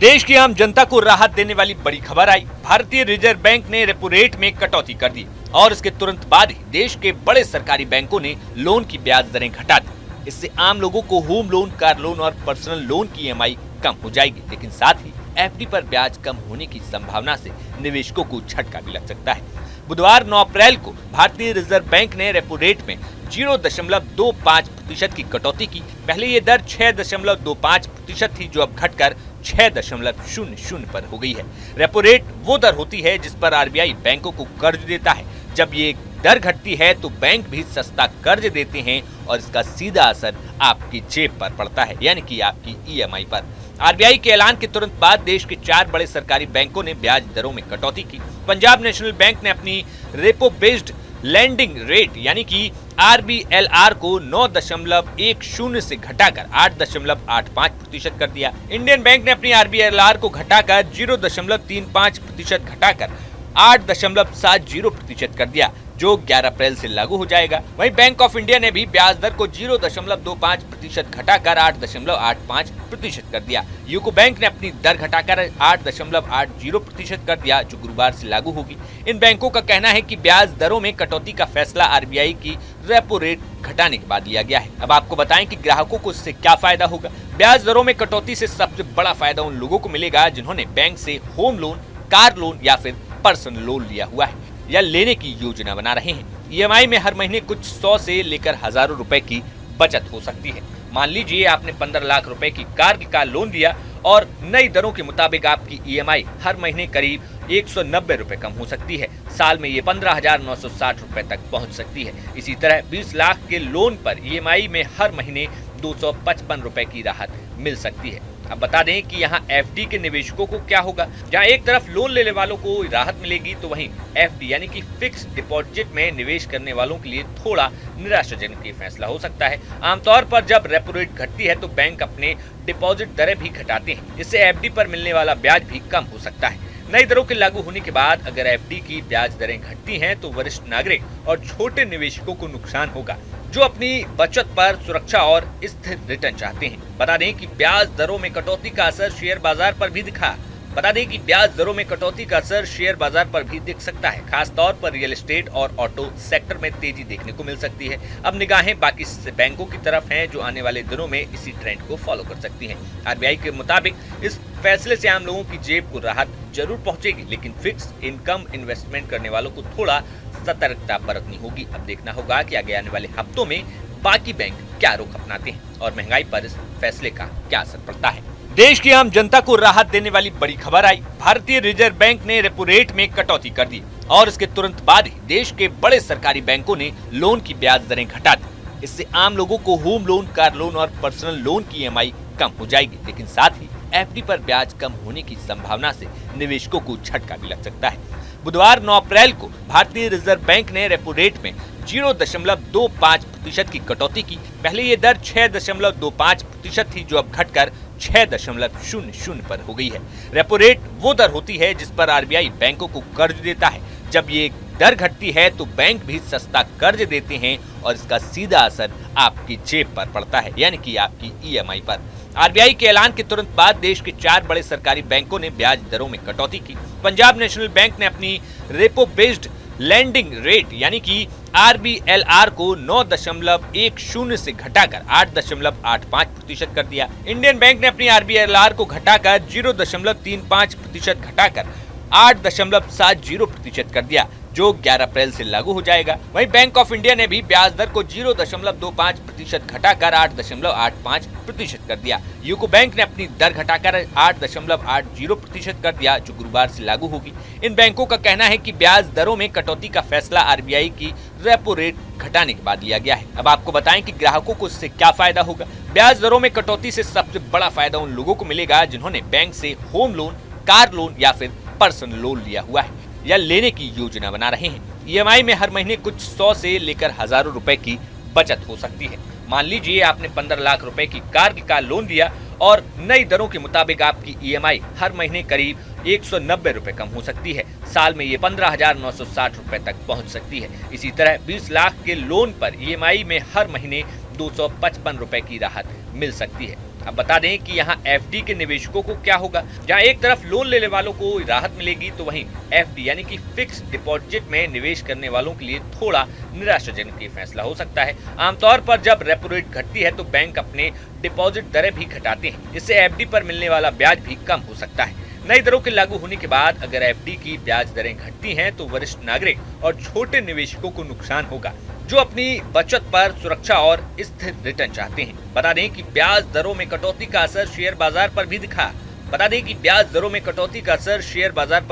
देश की आम जनता को राहत देने वाली बड़ी खबर आई। भारतीय रिजर्व बैंक ने रेपो रेट में कटौती कर दी और इसके तुरंत बाद ही देश के बड़े सरकारी बैंकों ने लोन की ब्याज दरें घटा दी। इससे आम लोगों को होम लोन, कार लोन और पर्सनल लोन की ईएमआई कम हो जाएगी, लेकिन साथ ही एफडी पर ब्याज कम होने की संभावना से निवेशकों को झटका भी लग सकता है। बुधवार 9 अप्रैल को भारतीय रिजर्व बैंक ने रेपो रेट में 0.25% की कटौती की। पहले ये दर 6.25% थी, जो अब घटकर 6.00 पर हो गई है। रेपो रेट वो दर होती है जिस पर आरबीआई बैंकों को कर्ज देता है। जब ये दर घटती है तो बैंक भी सस्ता कर्ज देते हैं और इसका सीधा असर आपकी जेब पर पड़ता है, यानी कि आपकी ईएमआई पर। आरबीआई के ऐलान के तुरंत बाद देश के 4 बड़े सरकारी बैंकों ने ब्याज दरों में कटौती की। पंजाब नेशनल बैंक ने अपनी रेपो बेस्ड लैंडिंग रेट यानी कि आरबीएलआर को 9.10 से घटाकर 8.85% कर दिया। इंडियन बैंक ने अपनी आरबीएलआर को घटाकर 0.35% घटाकर 8.70% कर दिया, जो 11 अप्रैल से लागू हो जाएगा। वहीं बैंक ऑफ इंडिया ने भी ब्याज दर को 0.25% घटाकर 8.85% कर दिया। यूको बैंक ने अपनी दर घटाकर 8.80% कर दिया, जो गुरुवार से लागू होगी। इन बैंकों का कहना है कि ब्याज दरों में कटौती का फैसला आरबीआई की रेपो रेट घटाने के बाद लिया गया है। अब आपको बताएं कि ग्राहकों को इससे क्या फायदा होगा। ब्याज दरों में कटौती से सबसे बड़ा फायदा उन लोगों को मिलेगा जिन्होंने बैंक से होम लोन, कार लोन या फिर पर्सनल लोन लिया हुआ है या लेने की योजना बना रहे हैं। ईएमआई में हर महीने कुछ 100 से लेकर हजारों रुपए की बचत हो सकती है। मान लीजिए आपने 15 लाख रुपए की कार का लोन दिया और नई दरों के मुताबिक आपकी ईएमआई हर महीने करीब 190 रुपए कम हो सकती है। साल में ये 15,960 रुपए तक पहुंच सकती है। इसी तरह 20 लाख के लोन पर ईएमआई में हर महीने 255 रुपए की राहत मिल सकती है। अब बता दें कि यहाँ एफडी के निवेशकों को क्या होगा। जहाँ एक तरफ लोन लेने वालों को राहत मिलेगी, तो वहीं एफडी यानी कि फिक्स डिपॉजिट में निवेश करने वालों के लिए थोड़ा निराशाजनक ये फैसला हो सकता है। आमतौर पर जब रेपो रेट घटती है तो बैंक अपने डिपॉजिट दरें भी घटाते हैं। इससे एफडी पर मिलने वाला ब्याज भी कम हो सकता है। नई दरों के लागू होने के बाद अगर एफडी की ब्याज दरें घटती हैं तो वरिष्ठ नागरिक और छोटे निवेशकों को नुकसान होगा, जो अपनी बचत पर सुरक्षा और स्थिर रिटर्न चाहते हैं। बता दें कि ब्याज दरों में कटौती का असर शेयर बाजार पर भी दिख सकता है। खास तौर पर रियल एस्टेट और ऑटो सेक्टर में तेजी देखने को मिल सकती है। अब निगाहें बाकी बैंकों की तरफ हैं, जो आने वाले दिनों में इसी ट्रेंड को फॉलो कर सकती हैं। आरबीआई के मुताबिक इस फैसले से आम लोगों की जेब को राहत जरूर पहुंचेगी, लेकिन फिक्स इनकम इन्वेस्टमेंट करने वालों को थोड़ा सतर्कता बरतनी होगी। अब देखना होगा कि आगे आने वाले हफ्तों में बाकी बैंक क्या रुख अपनाते हैं और महंगाई पर इस फैसले का क्या असर पड़ता है। देश की आम जनता को राहत देने वाली बड़ी खबर आई। भारतीय रिजर्व बैंक ने रेपो रेट में कटौती कर दी और इसके तुरंत बाद ही देश के बड़े सरकारी बैंकों ने लोन की ब्याज दरें घटा दी। इससे आम लोगों को होम लोन, कार लोन और पर्सनल लोन की ईएमआई कम हो जाएगी, लेकिन साथ ही एफडी पर ब्याज कम होने की संभावना से निवेशकों को झटका भी लग सकता है। बुधवार 9 अप्रैल को भारतीय रिजर्व बैंक ने रेपो रेट में 0.25% की कटौती की। पहले ये दर 6.25% थी, जो अब घटकर 6.00 पर हो गई है। रेपो रेट वो दर होती है जिस पर आरबीआई बैंकों को कर्ज देता है। जब ये दर घटती है तो बैंक भी सस्ता कर्ज देते हैं और इसका सीधा असर आपकी जेब पर पड़ता है, यानी कि आपकी ईएमआई पर। आरबीआई के ऐलान के तुरंत बाद देश के 4 बड़े सरकारी बैंकों ने ब्याज दरों में कटौती की। पंजाब नेशनल बैंक ने अपनी रेपो बेस्ड लैंडिंग रेट यानी कि आरबीएलआर को 9.10 से घटाकर 8.85% कर दिया। इंडियन बैंक ने अपनी आरबीएलआर को घटाकर 0.35% घटाकर 8.70% कर दिया, जो 11 अप्रैल से लागू हो जाएगा। वहीं बैंक ऑफ इंडिया ने भी ब्याज दर को 0.25% घटाकर 8.85% कर दिया। यूको बैंक ने अपनी दर घटाकर 8.80% कर दिया, जो गुरुवार से लागू होगी। इन बैंकों का कहना है कि ब्याज दरों में कटौती का फैसला आरबीआई की रेपो रेट घटाने के बाद लिया गया है। अब आपको बताएं कि ग्राहकों को इससे क्या फायदा होगा। ब्याज दरों में कटौती से सबसे बड़ा फायदा उन लोगों को मिलेगा जिन्होंने बैंक से होम लोन, कार लोन या फिर पर्सनल लोन लिया हुआ है या लेने की योजना बना रहे हैं। ईएमआई में हर महीने कुछ 100 से लेकर हजारों रुपए की बचत हो सकती है। मान लीजिए आपने 15 लाख रुपए की कार का लोन दिया और नई दरों के मुताबिक आपकी ईएमआई हर महीने करीब 190 रुपए कम हो सकती है। साल में ये 15,960 रुपए तक पहुंच सकती है। इसी तरह 20 लाख के लोन पर ईएमआई में हर महीने 255 रुपए की राहत मिल सकती है। अब बता दें कि यहाँ एफडी के निवेशकों को क्या होगा। जहाँ एक तरफ लोन लेने वालों को राहत मिलेगी तो वहीं एफडी यानी कि फिक्स डिपॉजिट में निवेश करने वालों के लिए थोड़ा निराशाजनक ये फैसला हो सकता है। आमतौर पर जब रेपो रेट घटती है तो बैंक अपने डिपॉजिट दरें भी घटाते हैं, इससे एफडी पर मिलने वाला ब्याज भी कम हो सकता है। नई दरों के लागू होने के बाद अगर एफडी की ब्याज दरें घटती हैं तो वरिष्ठ नागरिक और छोटे निवेशकों को नुकसान होगा जो अपनी बचत पर सुरक्षा और स्थिर रिटर्न चाहते हैं। बता दें कि ब्याज दरों में कटौती का असर शेयर बाजार पर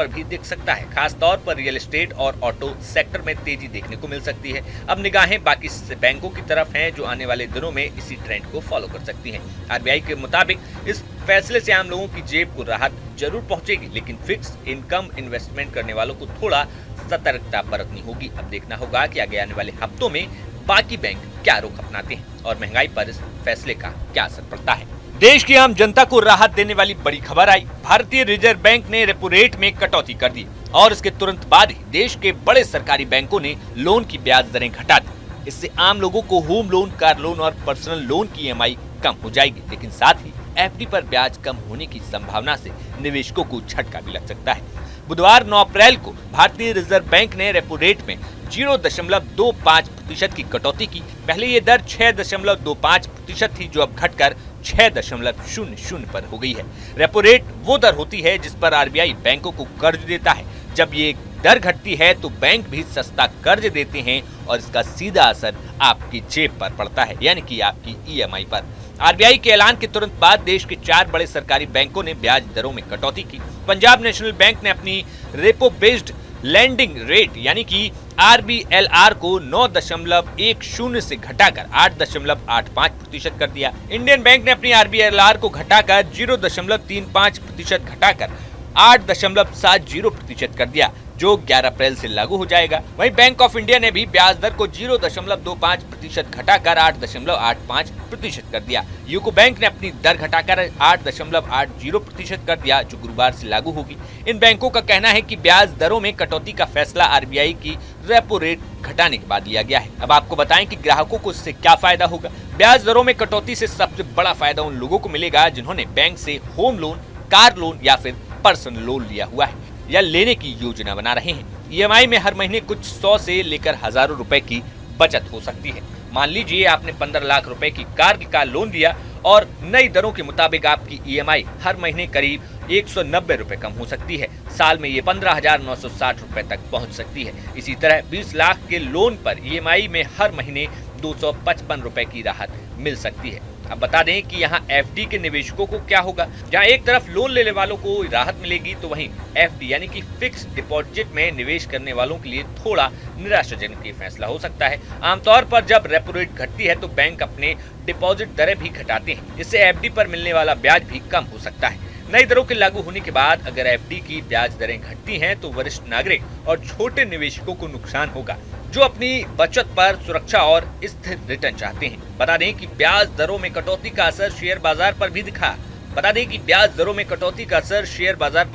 भी दिख सकता है। खास तौर पर रियल एस्टेट और ऑटो सेक्टर में तेजी देखने को मिल सकती है। अब निगाहें बाकी बैंकों की तरफ हैं जो आने वाले दिनों में इसी ट्रेंड को फॉलो कर सकती हैं। आरबीआई के मुताबिक इस फैसले से आम लोगों की जेब को राहत जरूर पहुंचेगी, लेकिन फिक्स इनकम इन्वेस्टमेंट करने वालों को थोड़ा सतर्कता बरतनी होगी। अब देखना होगा कि आगे आने वाले हफ्तों में बाकी बैंक क्या रुख अपनाते हैं और महंगाई पर इस फैसले का क्या असर पड़ता है। देश की आम जनता को राहत देने वाली बड़ी खबर आई। भारतीय रिजर्व बैंक ने रेपो रेट में कटौती कर दी और इसके तुरंत बाद ही देश के बड़े सरकारी बैंकों ने लोन की ब्याज दरें घटा दी। इससे आम लोगों को होम लोन, कार लोन और पर्सनल लोन की ईएमआई कम हो जाएगी, लेकिन साथ ही एफडी पर ब्याज कम होने की संभावना से निवेशकों को झटका भी लग सकता है। बुधवार 9 अप्रैल को भारतीय रिजर्व बैंक ने रेपो रेट में 0.25% की कटौती की। पहले ये दर 6.25% थी जो अब घटकर 6.00 पर हो गई है। रेपो रेट वो दर होती है जिस पर आरबीआई बैंकों को कर्ज देता है। जब ये दर घटती है तो बैंक भी सस्ता कर्ज देते हैं और इसका सीधा असर आपकी जेब पर पड़ता है, यानी कि आपकी ईएमआई पर। आरबीआई के ऐलान के तुरंत बाद देश के 4 बड़े सरकारी बैंकों ने ब्याज दरों में कटौती की। पंजाब नेशनल बैंक ने अपनी रेपो बेस्ड लैंडिंग रेट यानी कि आरबीएलआर को 9.10 से घटाकर 8.85% कर दिया। इंडियन बैंक ने अपनी आरबीएलआर को घटाकर 0.35% घटाकर 8.70% कर दिया, जो 11 अप्रैल से लागू हो जाएगा। वहीं बैंक ऑफ इंडिया ने भी ब्याज दर को 0.25% घटाकर 8.85% कर दिया। यूको बैंक ने अपनी दर घटाकर 8.80% कर दिया, जो गुरुवार से लागू होगी। इन बैंकों का कहना है कि ब्याज दरों में कटौती का फैसला आरबीआई की रेपो रेट घटाने के बाद लिया गया है। अब आपको बताएं कि ग्राहकों को इससे क्या फायदा होगा। ब्याज दरों में कटौती से सबसे बड़ा फायदा उन लोगों को मिलेगा जिन्होंने बैंक से होम लोन, कार लोन या फिर पर्सनल लोन लिया हुआ है या लेने की योजना बना रहे हैं। ईएमआई में हर महीने कुछ 100 से लेकर हजारों रुपए की बचत हो सकती है। मान लीजिए आपने 15 लाख रुपए की कार का लोन लिया और नई दरों के मुताबिक आपकी ईएमआई हर महीने करीब 190 रुपए कम हो सकती है। साल में ये 15,960 रुपए तक पहुंच सकती है। इसी तरह 20 लाख के लोन पर ईएमआई में हर महीने 255 रुपए की राहत मिल सकती है। अब बता दें कि यहाँ एफडी के निवेशकों को क्या होगा। जहाँ एक तरफ लोन लेने वालों को राहत मिलेगी तो वहीं एफडी यानी कि फिक्स डिपॉजिट में निवेश करने वालों के लिए थोड़ा निराशाजनक ये फैसला हो सकता है। आमतौर पर जब रेपो रेट घटती है तो बैंक अपने डिपॉजिट दरें भी घटाते हैं, इससे एफडी पर मिलने वाला ब्याज भी कम हो सकता है। नई दरों के लागू होने के बाद अगर एफडी की ब्याज दरें घटती हैं तो वरिष्ठ नागरिक और छोटे निवेशकों को नुकसान होगा जो अपनी बचत पर सुरक्षा और स्थिर रिटर्न चाहते हैं। बता दें कि ब्याज दरों में कटौती का असर शेयर बाजार पर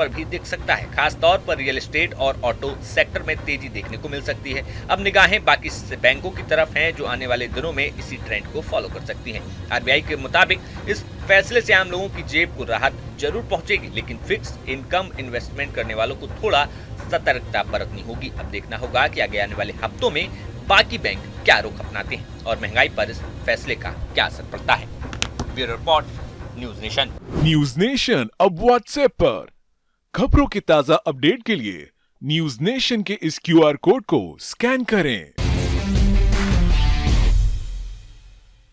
भी दिख सकता है। खास तौर पर रियल एस्टेट और ऑटो सेक्टर में तेजी देखने को मिल सकती है। अब निगाहें बाकी बैंकों की तरफ हैं जो आने वाले दिनों में इसी ट्रेंड को फॉलो कर सकती हैं। आरबीआई के मुताबिक इस फैसले से आम लोगों की जेब को राहत जरूर पहुंचेगी, लेकिन फिक्स इनकम इन्वेस्टमेंट करने वालों को थोड़ा सतर्कता बरतनी होगी। अब देखना होगा कि आगे आने वाले हफ्तों में बाकी बैंक क्या रुख अपनाते हैं और महंगाई पर इस फैसले का क्या असर पड़ता है। Bureau report, news nation. News nation अब व्हाट्सएप पर खबरों के ताजा अपडेट के लिए न्यूज नेशन के इस क्यूआर कोड को स्कैन करें।